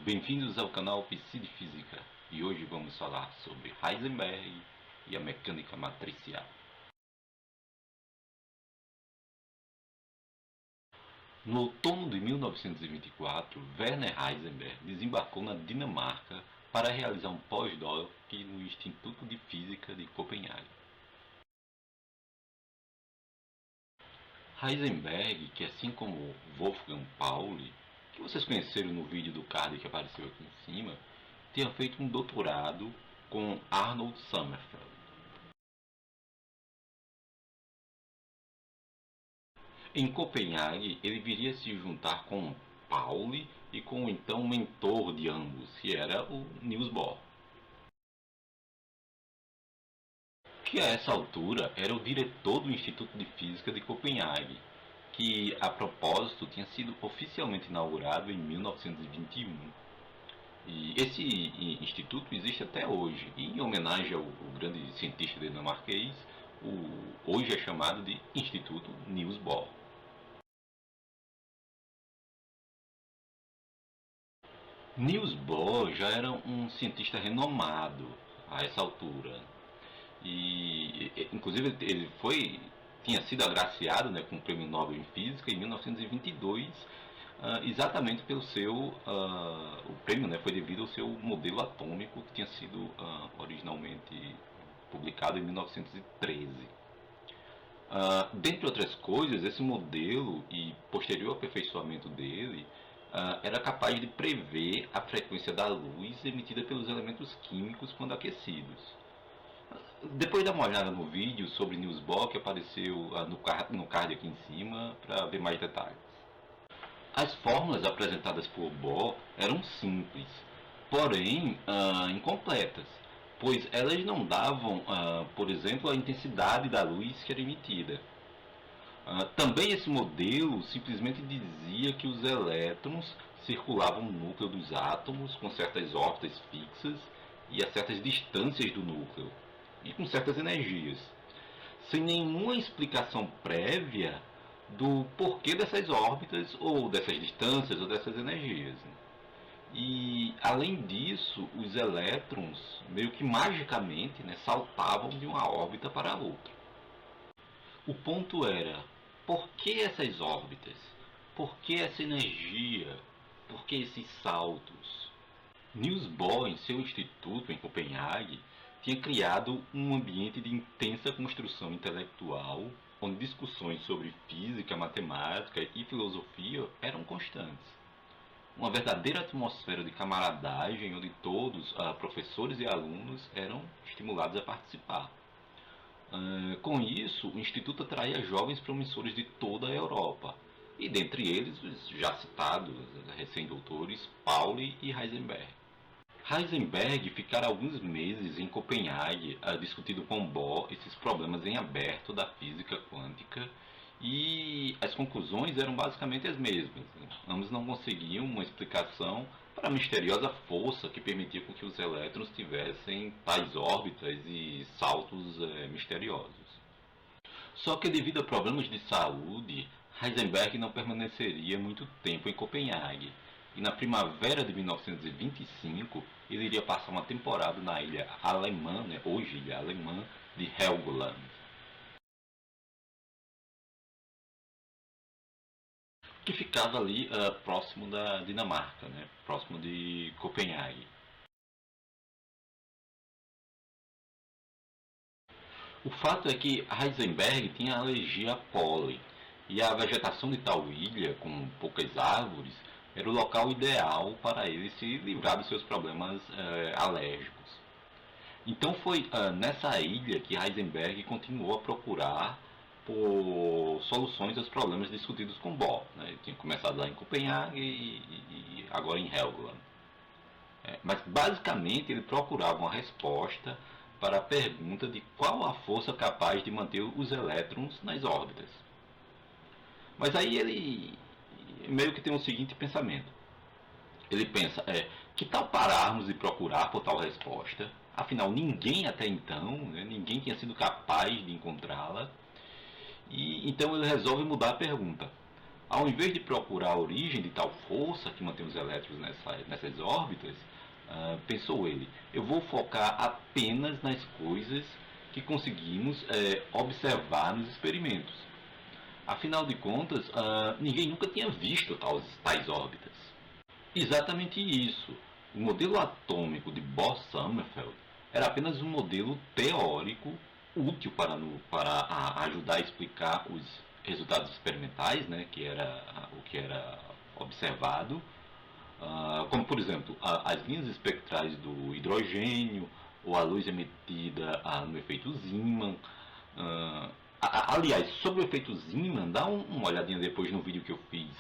Bem-vindos ao canal PC de Física e hoje vamos falar sobre Heisenberg e a mecânica matricial. No outono de 1924, Werner Heisenberg desembarcou na Dinamarca para realizar um pós-doc no Instituto de Física de Copenhague. Heisenberg, que assim como Wolfgang Pauli, que vocês conheceram no vídeo do card que apareceu aqui em cima, tinha feito um doutorado com Arnold Sommerfeld. Em Copenhague, ele viria a se juntar com Pauli e com o então mentor de ambos, que era o Niels Bohr, que a essa altura era o diretor do Instituto de Física de Copenhague, que a propósito tinha sido oficialmente inaugurado em 1921. E esse instituto existe até hoje, e em homenagem ao grande cientista dinamarquês, hoje é chamado de Instituto Niels Bohr. Niels Bohr já era um cientista renomado a essa altura, e inclusive ele tinha sido agraciado, né, com o Prêmio Nobel em Física em 1922, exatamente pelo o prêmio, né, foi devido ao seu modelo atômico que tinha sido originalmente publicado em 1913. Dentre outras coisas, esse modelo e posterior aperfeiçoamento dele era capaz de prever a frequência da luz emitida pelos elementos químicos quando aquecidos. Depois dá uma olhada no vídeo sobre Niels Bohr que apareceu no card aqui em cima para ver mais detalhes. As fórmulas apresentadas por Bohr eram simples, porém incompletas, pois elas não davam, por exemplo, a intensidade da luz que era emitida. Também esse modelo simplesmente dizia que os elétrons circulavam no núcleo dos átomos com certas órbitas fixas e a certas distâncias do núcleo, e com certas energias, sem nenhuma explicação prévia do porquê dessas órbitas, ou dessas distâncias, ou dessas energias. E, além disso, os elétrons, meio que magicamente, né, saltavam de uma órbita para a outra. O ponto era, por que essas órbitas? Por que essa energia? Por que esses saltos? Niels Bohr, em seu instituto em Copenhague, tinha criado um ambiente de intensa construção intelectual, onde discussões sobre física, matemática e filosofia eram constantes. Uma verdadeira atmosfera de camaradagem, onde todos, professores e alunos, eram estimulados a participar. Com isso, o Instituto atraía jovens promissores de toda a Europa, e dentre eles os já citados recém-doutores Pauli e Heisenberg. Heisenberg ficara alguns meses em Copenhague discutindo com Bohr esses problemas em aberto da física quântica, e as conclusões eram basicamente as mesmas. Ambos não conseguiam uma explicação para a misteriosa força que permitia com que os elétrons tivessem tais órbitas e saltos misteriosos. Só que devido a problemas de saúde, Heisenberg não permaneceria muito tempo em Copenhague, e na primavera de 1925 ele iria passar uma temporada na ilha alemã, né, hoje ilha alemã, de Helgoland, que ficava ali próximo da Dinamarca, né, próximo de Copenhague. O fato é que Heisenberg tinha alergia a pólen, e a vegetação de tal ilha, com poucas árvores, era o local ideal para ele se livrar dos seus problemas alérgicos. Então foi nessa ilha que Heisenberg continuou a procurar por soluções aos problemas discutidos com Bohr, né? Ele tinha começado lá em Copenhague e agora em Helgoland. Mas basicamente ele procurava uma resposta para a pergunta de qual a força capaz de manter os elétrons nas órbitas. Mas aí ele meio que tem o seguinte pensamento. Ele pensa, que tal pararmos de procurar por tal resposta? Afinal, ninguém até então, né, ninguém tinha sido capaz de encontrá-la. E então ele resolve mudar a pergunta. Ao invés de procurar a origem de tal força que mantém os elétrons nessas órbitas, pensou ele, eu vou focar apenas nas coisas que conseguimos observar nos experimentos. Afinal de contas, ninguém nunca tinha visto tais órbitas. Exatamente isso. O modelo atômico de Bohr-Sommerfeld era apenas um modelo teórico útil para ajudar a explicar os resultados experimentais, né, que era o que era observado, como por exemplo as linhas espectrais do hidrogênio ou a luz emitida no efeito Zeeman. Aliás, sobre o efeito Zeeman, dá uma olhadinha depois no vídeo que eu fiz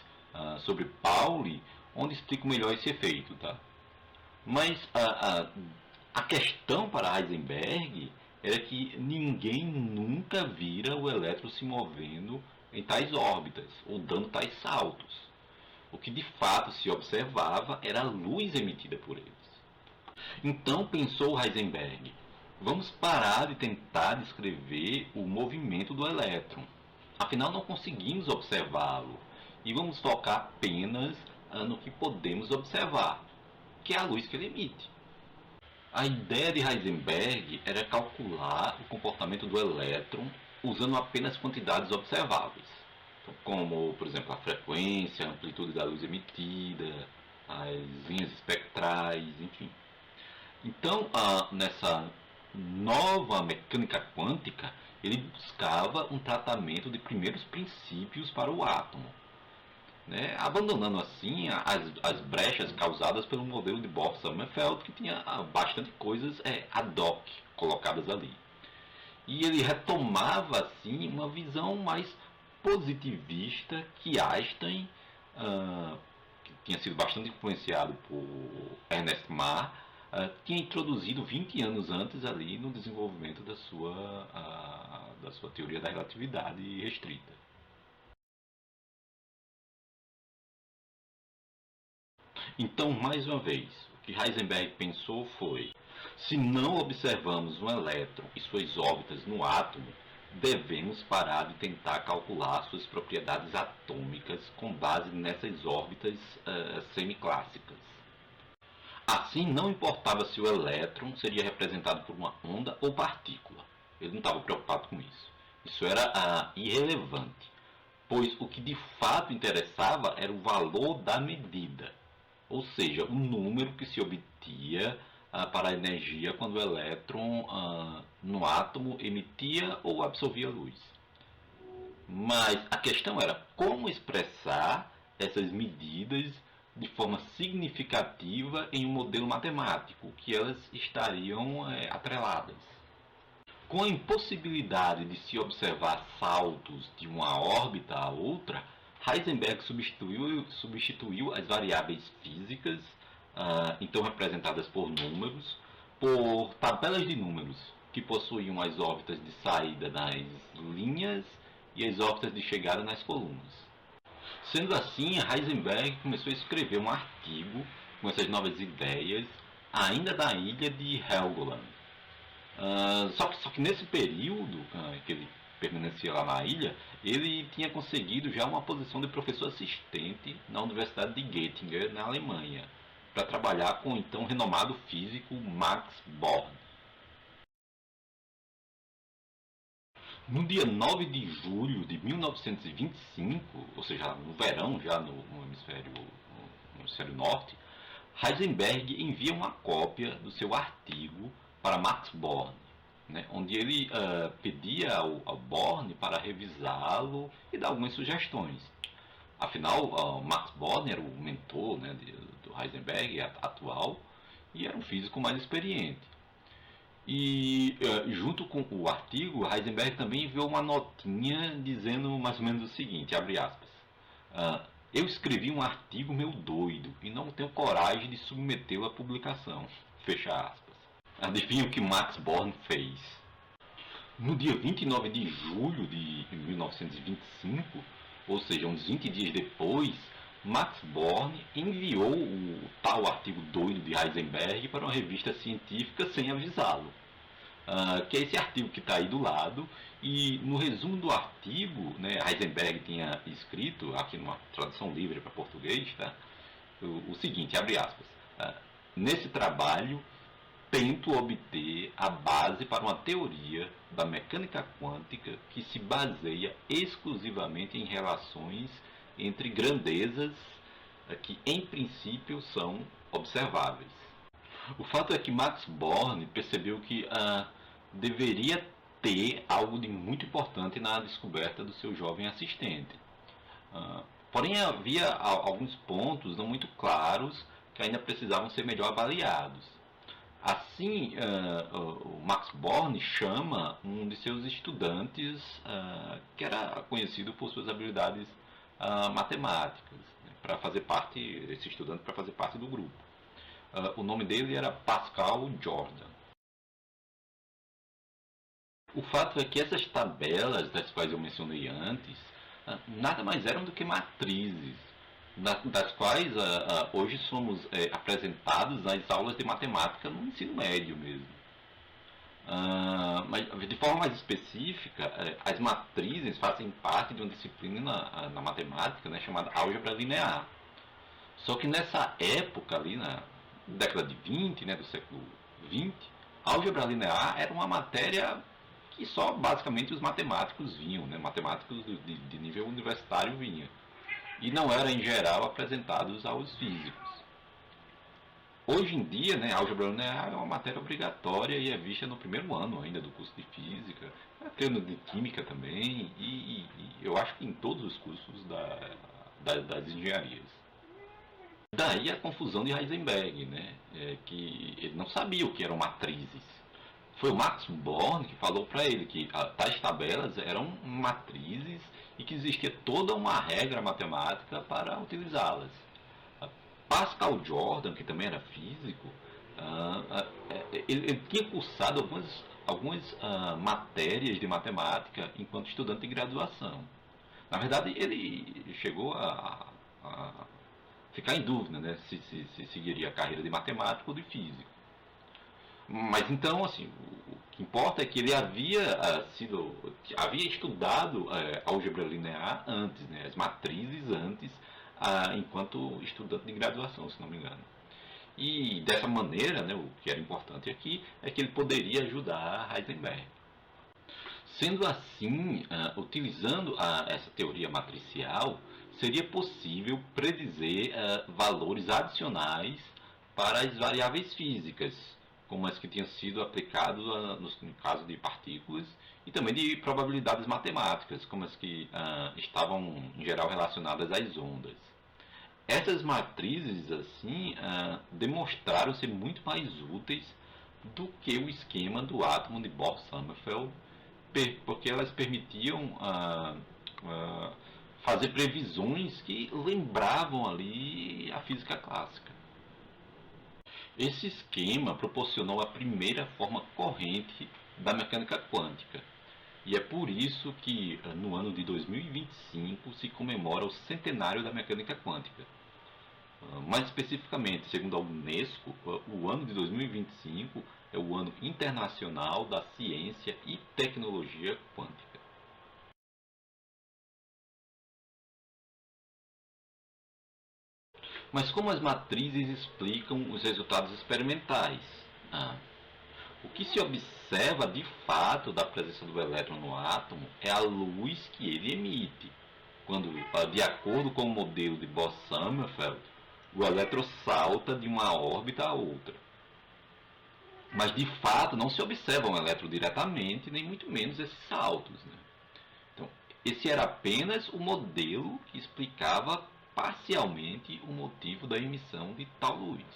sobre Pauli, onde explico melhor esse efeito, tá? Mas a questão para Heisenberg era que ninguém nunca vira o elétron se movendo em tais órbitas ou dando tais saltos. O que de fato se observava era a luz emitida por eles. Então pensou Heisenberg, vamos parar de tentar descrever o movimento do elétron. Afinal não conseguimos observá-lo e vamos focar apenas no que podemos observar, que é a luz que ele emite. A ideia de Heisenberg era calcular o comportamento do elétron usando apenas quantidades observáveis, como, por exemplo, a frequência, a amplitude da luz emitida, as linhas espectrais, enfim. Então, nessa nova mecânica quântica, ele buscava um tratamento de primeiros princípios para o átomo, né, abandonando assim as brechas causadas pelo modelo de Bohr-Sommerfeld, que tinha bastante coisas ad hoc colocadas ali. E ele retomava assim uma visão mais positivista que Einstein, que tinha sido bastante influenciado por Ernest Mach, tinha introduzido 20 anos antes ali no desenvolvimento da sua teoria da relatividade restrita. Então, mais uma vez, o que Heisenberg pensou foi: se não observamos um elétron e suas órbitas no átomo, devemos parar de tentar calcular suas propriedades atômicas com base nessas órbitas semiclássicas. Assim, não importava se o elétron seria representado por uma onda ou partícula. Ele não estava preocupado com isso. Isso era irrelevante, pois o que de fato interessava era o valor da medida, ou seja, o número que se obtia para a energia quando o elétron no átomo emitia ou absorvia luz. Mas a questão era como expressar essas medidas de forma significativa em um modelo matemático, que elas estariam atreladas. Com a impossibilidade de se observar saltos de uma órbita a outra, Heisenberg substituiu as variáveis físicas, então representadas por números, por tabelas de números, que possuíam as órbitas de saída nas linhas e as órbitas de chegada nas colunas. Sendo assim, Heisenberg começou a escrever um artigo com essas novas ideias, ainda da ilha de Helgoland. Só que nesse período que ele permanecia lá na ilha, ele tinha conseguido já uma posição de professor assistente na Universidade de Göttingen, na Alemanha, para trabalhar com o então renomado físico Max Born. No dia 9 de julho de 1925, ou seja, no verão, já no hemisfério norte, Heisenberg envia uma cópia do seu artigo para Max Born, né, onde ele pedia ao Born para revisá-lo e dar algumas sugestões. Afinal, Max Born era o mentor, né, do Heisenberg atual e era um físico mais experiente. E junto com o artigo, Heisenberg também enviou uma notinha dizendo mais ou menos o seguinte, abre aspas, eu escrevi um artigo meio doido e não tenho coragem de submetê-lo à publicação, fecha aspas. Adivinha o que Max Born fez? No dia 29 de julho de 1925, ou seja, uns 20 dias depois, Max Born enviou o tal artigo doido de Heisenberg para uma revista científica sem avisá-lo. que é esse artigo que está aí do lado. E no resumo do artigo, né, Heisenberg tinha escrito, aqui numa tradução livre para português, tá, o seguinte, abre aspas, nesse trabalho tento obter a base para uma teoria da mecânica quântica que se baseia exclusivamente em relações entre grandezas que, em princípio, são observáveis. O fato é que Max Born percebeu que deveria ter algo de muito importante na descoberta do seu jovem assistente. Porém, havia alguns pontos não muito claros que ainda precisavam ser melhor avaliados. Assim, o Max Born chama um de seus estudantes, que era conhecido por suas habilidades matemáticas, né, para fazer parte, esse estudante para fazer parte do grupo. O nome dele era Pascal Jordan. O fato é que essas tabelas, das quais eu mencionei antes, nada mais eram do que matrizes, das quais hoje somos apresentados nas aulas de matemática no ensino médio mesmo. Mas de forma mais específica, as matrizes fazem parte de uma disciplina na matemática, né, chamada álgebra linear. Só que nessa época, ali na década de 20, né, do século 20, a álgebra linear era uma matéria que só basicamente os matemáticos vinham, né, matemáticos de nível universitário vinham. E não era em geral apresentados aos físicos. Hoje em dia, né, a álgebra linear é uma matéria obrigatória e é vista no primeiro ano ainda do curso de física, tendo de química também, e eu acho que em todos os cursos das engenharias. Daí a confusão de Heisenberg, né, que ele não sabia o que eram matrizes. Foi o Max Born que falou para ele que tais tabelas eram matrizes e que existia toda uma regra matemática para utilizá-las. Pascal Jordan, que também era físico, ele tinha cursado algumas matérias de matemática enquanto estudante de graduação. Na verdade, ele chegou a ficar em dúvida, né, se seguiria a carreira de matemático ou de físico. Mas então, assim, o que importa é que ele havia estudado álgebra linear antes, né, as matrizes antes, enquanto estudante de graduação, se não me engano. E dessa maneira, né, o que era importante aqui é que ele poderia ajudar Heisenberg. Sendo assim, utilizando essa teoria matricial, seria possível predizer valores adicionais para as variáveis físicas, como as que tinham sido aplicadas no caso de partículas, e também de probabilidades matemáticas, como as que estavam em geral relacionadas às ondas. Essas matrizes, assim, demonstraram ser muito mais úteis do que o esquema do átomo de Bohr-Sommerfeld, porque elas permitiam fazer previsões que lembravam ali a física clássica. Esse esquema proporcionou a primeira forma corrente da mecânica quântica. E é por isso que no ano de 2025 se comemora o centenário da mecânica quântica. Mais especificamente, segundo a Unesco, o ano de 2025 é o ano internacional da ciência e tecnologia quântica. Mas como as matrizes explicam os resultados experimentais? O que se observa de fato da presença do elétron no átomo é a luz que ele emite, quando, de acordo com o modelo de Bohr-Sommerfeld, o elétron salta de uma órbita a outra. Mas de fato não se observa um elétron diretamente, nem muito menos esses saltos, né? Então, esse era apenas o modelo que explicava parcialmente o motivo da emissão de tal luz.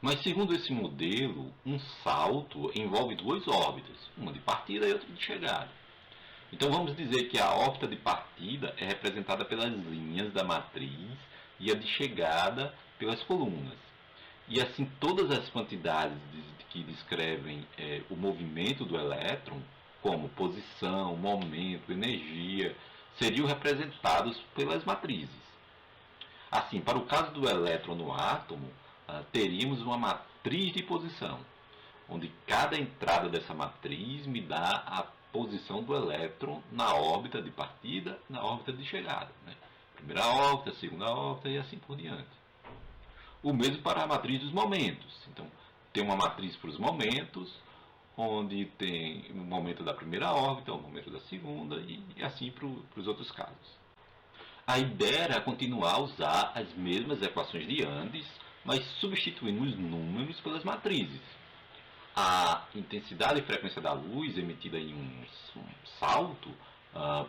Mas segundo esse modelo, um salto envolve duas órbitas, uma de partida e outra de chegada. Então vamos dizer que a órbita de partida é representada pelas linhas da matriz e a de chegada pelas colunas. E assim todas as quantidades que descrevem o movimento do elétron, como posição, momento, energia, seriam representados pelas matrizes. Assim, para o caso do elétron no átomo, teríamos uma matriz de posição. onde cada entrada dessa matriz me dá a posição do elétron na órbita de partida, na órbita de chegada, né? Primeira órbita, segunda órbita e assim por diante. O mesmo para a matriz dos momentos. Então, tem uma matriz para os momentos, onde tem o momento da primeira órbita, o momento da segunda e assim para os outros casos. A ideia era continuar a usar as mesmas equações de Andes, mas substituindo os números pelas matrizes. A intensidade e frequência da luz emitida em um salto,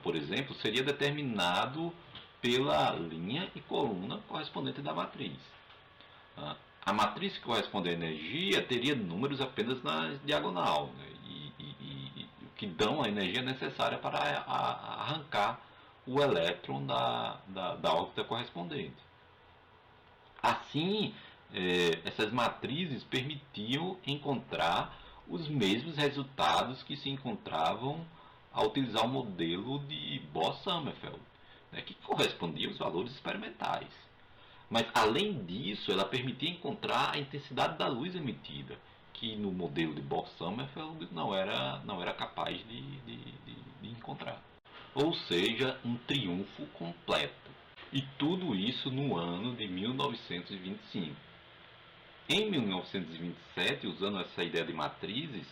por exemplo, seria determinado pela linha e coluna correspondente da matriz. A matriz que corresponde à energia teria números apenas na diagonal, né? E que dão a energia necessária para arrancar o elétron da órbita correspondente. Assim, essas matrizes permitiam encontrar os mesmos resultados que se encontravam ao utilizar o modelo de Bohr-Sommerfeld, né, que correspondia aos valores experimentais. Mas, além disso, ela permitia encontrar a intensidade da luz emitida, que no modelo de Bohr-Sommerfeld não era capaz de encontrar. Ou seja, um triunfo completo. E tudo isso no ano de 1925. Em 1927, usando essa ideia de matrizes,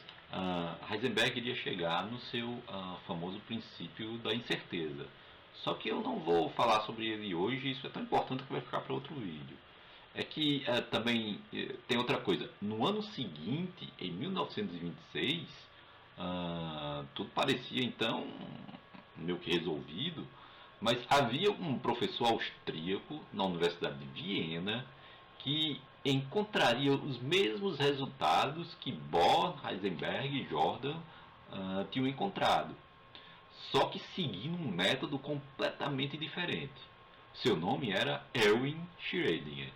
Heisenberg iria chegar no seu famoso princípio da incerteza. Só que eu não vou falar sobre ele hoje, isso é tão importante que vai ficar para outro vídeo. É que também tem outra coisa. No ano seguinte, em 1926, tudo parecia então meio que resolvido, mas havia um professor austríaco na Universidade de Viena que encontraria os mesmos resultados que Bohr, Heisenberg e Jordan tinham encontrado, só que seguindo um método completamente diferente. Seu nome era Erwin Schrödinger.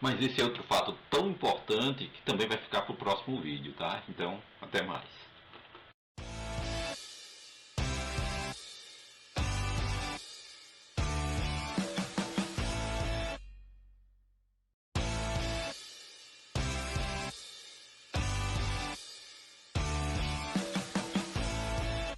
Mas esse é outro fato tão importante que também vai ficar para o próximo vídeo, tá? Então, até mais.